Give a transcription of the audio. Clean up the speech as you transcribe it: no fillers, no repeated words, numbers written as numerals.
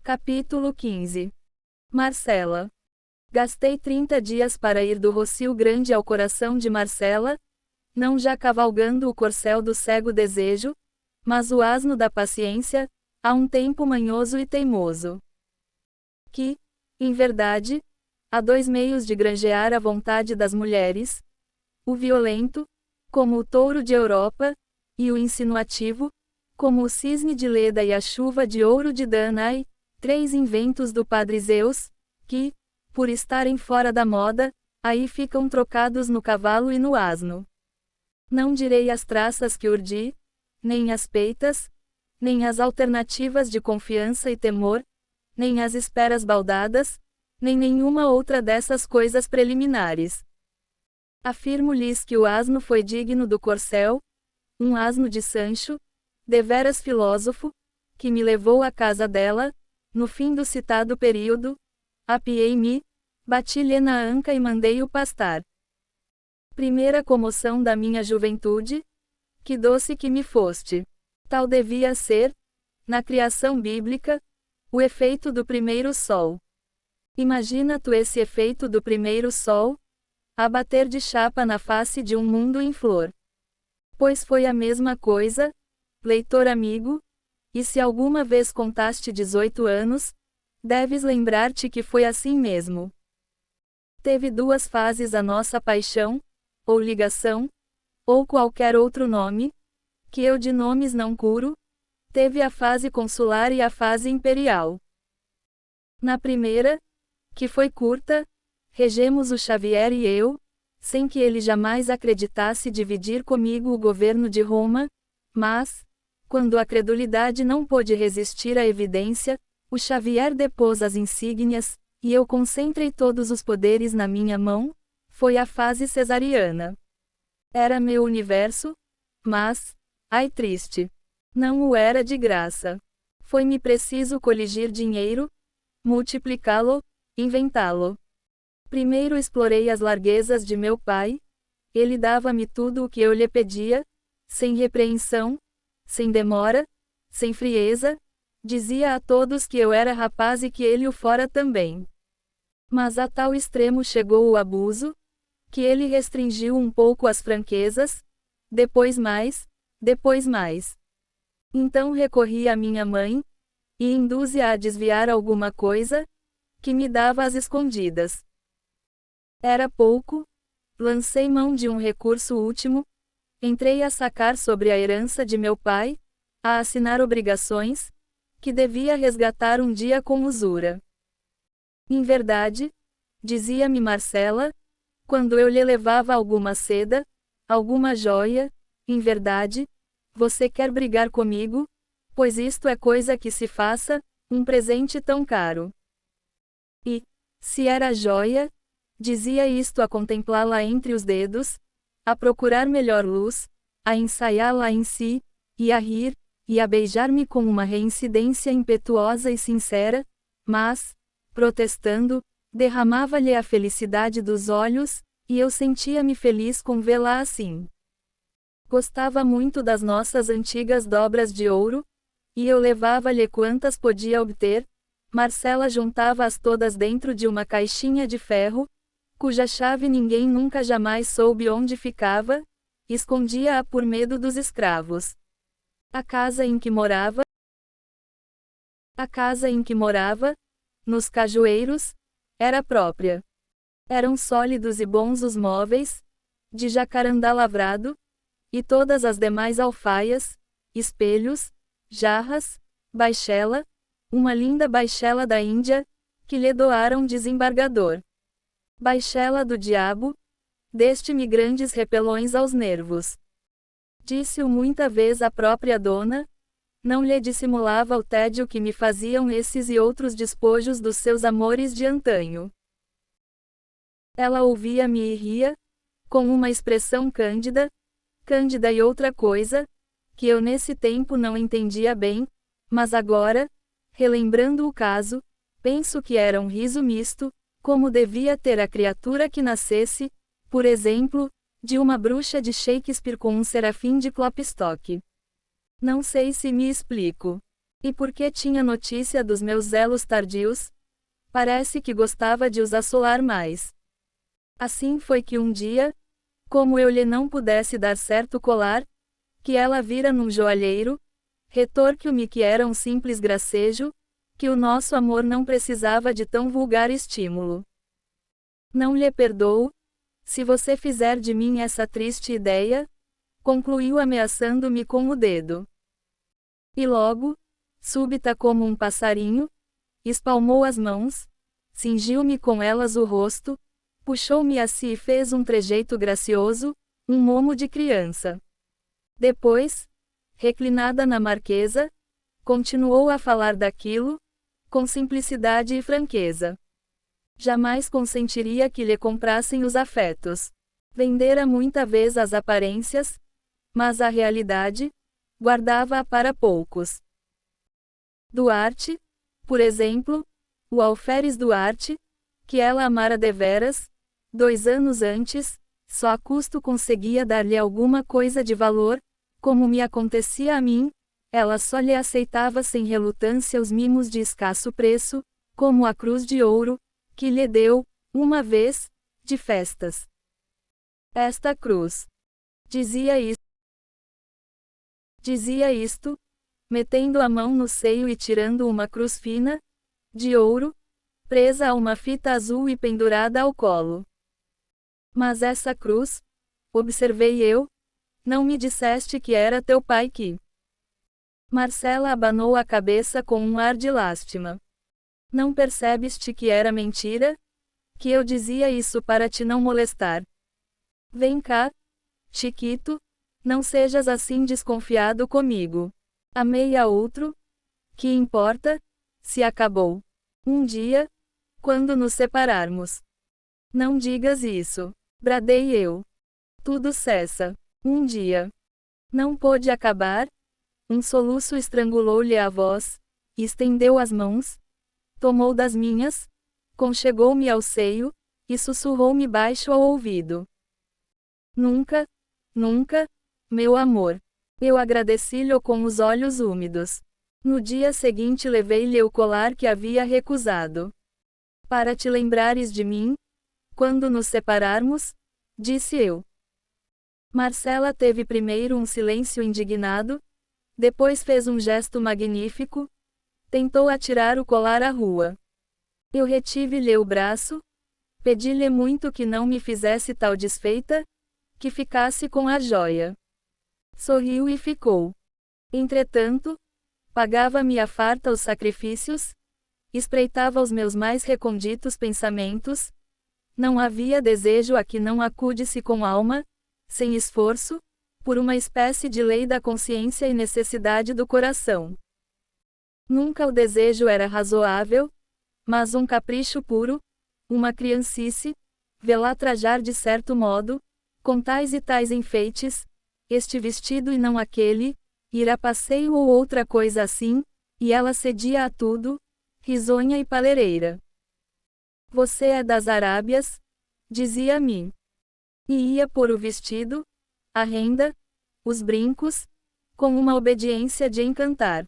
Capítulo 15. Marcela. Gastei 30 dias para ir do Rocio Grande ao coração de Marcela, não já cavalgando o corcel do cego desejo, mas o asno da paciência, há um tempo manhoso e teimoso. Que, em verdade, há dois meios de granjear a vontade das mulheres: o violento, como o touro de Europa, e o insinuativo, como o cisne de Leda e a chuva de ouro de Danae, três inventos do Padre Zeus, que, por estarem fora da moda, aí ficam trocados no cavalo e no asno. Não direi as traças que urdi, nem as peitas, nem as alternativas de confiança e temor, nem as esperas baldadas, nem nenhuma outra dessas coisas preliminares. Afirmo-lhes que o asno foi digno do corcel, um asno de Sancho, deveras filósofo, que me levou à casa dela, no fim do citado período, apiei-me, bati-lhe na anca e mandei-o pastar. Primeira comoção da minha juventude, que doce que me foste. Tal devia ser, na criação bíblica, o efeito do primeiro sol. Imagina tu esse efeito do primeiro sol, a bater de chapa na face de um mundo em flor. Pois foi a mesma coisa, leitor amigo, e se alguma vez contaste 18 anos, deves lembrar-te que foi assim mesmo. Teve duas fases a nossa paixão, ou ligação, ou qualquer outro nome, que eu de nomes não curo, teve a fase consular e a fase imperial. Na primeira, que foi curta, regemos o Xavier e eu, sem que ele jamais acreditasse dividir comigo o governo de Roma, mas, quando a credulidade não pôde resistir à evidência, o Xavier depôs as insígnias, e eu concentrei todos os poderes na minha mão, foi a fase cesariana. Era meu universo, mas, ai triste, não o era de graça. Foi-me preciso coligir dinheiro, multiplicá-lo, inventá-lo. Primeiro explorei as larguezas de meu pai, ele dava-me tudo o que eu lhe pedia, sem repreensão, sem demora, sem frieza, dizia a todos que eu era rapaz e que ele o fora também. Mas a tal extremo chegou o abuso, que ele restringiu um pouco as franquezas, depois mais, depois mais. Então recorri à minha mãe, e induzi-a a desviar alguma coisa, que me dava às escondidas. Era pouco, lancei mão de um recurso último, entrei a sacar sobre a herança de meu pai, a assinar obrigações, que devia resgatar um dia com usura. Em verdade, dizia-me Marcela, quando eu lhe levava alguma seda, alguma joia, em verdade, você quer brigar comigo? Pois isto é coisa que se faça, um presente tão caro. E, se era joia, dizia isto a contemplá-la entre os dedos, a procurar melhor luz, a ensaiá-la em si, e a rir, e a beijar-me com uma reincidência impetuosa e sincera, mas, protestando, derramava-lhe a felicidade dos olhos, e eu sentia-me feliz com vê-la assim. Gostava muito das nossas antigas dobras de ouro, e eu levava-lhe quantas podia obter. Marcela juntava-as todas dentro de uma caixinha de ferro, cuja chave ninguém nunca jamais soube onde ficava, escondia-a por medo dos escravos. A casa em que morava, nos Cajueiros, era própria. Eram sólidos e bons os móveis, de jacarandá lavrado, e todas as demais alfaias, espelhos, jarras, baixela, uma linda baixela da Índia, que lhe doaram desembargador. Baixela do diabo, deste-me grandes repelões aos nervos. Disse-o muita vez a própria dona, não lhe dissimulava o tédio que me faziam esses e outros despojos dos seus amores de antanho. Ela ouvia-me e ria, com uma expressão cândida e outra coisa, que eu nesse tempo não entendia bem, mas agora, relembrando o caso, penso que era um riso misto, como devia ter a criatura que nascesse, por exemplo, de uma bruxa de Shakespeare com um serafim de Klopstock. Não sei se me explico. E porque tinha notícia dos meus zelos tardios, parece que gostava de os assolar mais. Assim foi que um dia, como eu lhe não pudesse dar certo colar, que ela vira num joalheiro, retorquiu-me que era um simples gracejo, que o nosso amor não precisava de tão vulgar estímulo. Não lhe perdoo, se você fizer de mim essa triste ideia, concluiu ameaçando-me com o dedo. E logo, súbita como um passarinho, espalmou as mãos, cingiu-me com elas o rosto, puxou-me a si e fez um trejeito gracioso, um momo de criança. Depois, reclinada na marquesa, continuou a falar daquilo, com simplicidade e franqueza. Jamais consentiria que lhe comprassem os afetos. Vendera muita vez as aparências, mas a realidade, guardava-a para poucos. Duarte, por exemplo, o alferes Duarte, que ela amara deveras, 2 anos antes, só a custo conseguia dar-lhe alguma coisa de valor, como me acontecia a mim, ela só lhe aceitava sem relutância os mimos de escasso preço, como a cruz de ouro, que lhe deu, uma vez, de festas. Esta cruz. Dizia isto, metendo a mão no seio e tirando uma cruz fina, de ouro, presa a uma fita azul e pendurada ao colo. Mas essa cruz, observei eu, não me disseste que era teu pai que. Marcela abanou a cabeça com um ar de lástima. Não percebeste que era mentira? Que eu dizia isso para te não molestar. Vem cá, Chiquito, não sejas assim desconfiado comigo. Amei a outro? Que importa, se acabou. Um dia, quando nos separarmos. Não digas isso, bradei eu. Tudo cessa. Um dia. Não pôde acabar? Um soluço estrangulou-lhe a voz, e estendeu as mãos, tomou das minhas, conchegou-me ao seio, e sussurrou-me baixo ao ouvido. Nunca, nunca, meu amor. Eu agradeci-lhe com os olhos úmidos. No dia seguinte levei-lhe o colar que havia recusado. Para te lembrares de mim, quando nos separarmos, disse eu. Marcela teve primeiro um silêncio indignado, depois fez um gesto magnífico, tentou atirar o colar à rua. Eu retive-lhe o braço, pedi-lhe muito que não me fizesse tal desfeita, que ficasse com a joia. Sorriu e ficou. Entretanto, pagava-me à farta os sacrifícios, espreitava os meus mais recônditos pensamentos, não havia desejo a que não acude-se com alma, sem esforço, por uma espécie de lei da consciência e necessidade do coração. Nunca o desejo era razoável, mas um capricho puro, uma criancice, vê-la trajar de certo modo, com tais e tais enfeites, este vestido e não aquele, ir a passeio ou outra coisa assim, e ela cedia a tudo, risonha e paleireira. Você é das Arábias? Dizia-me. E ia pôr o vestido, a renda, os brincos, com uma obediência de encantar.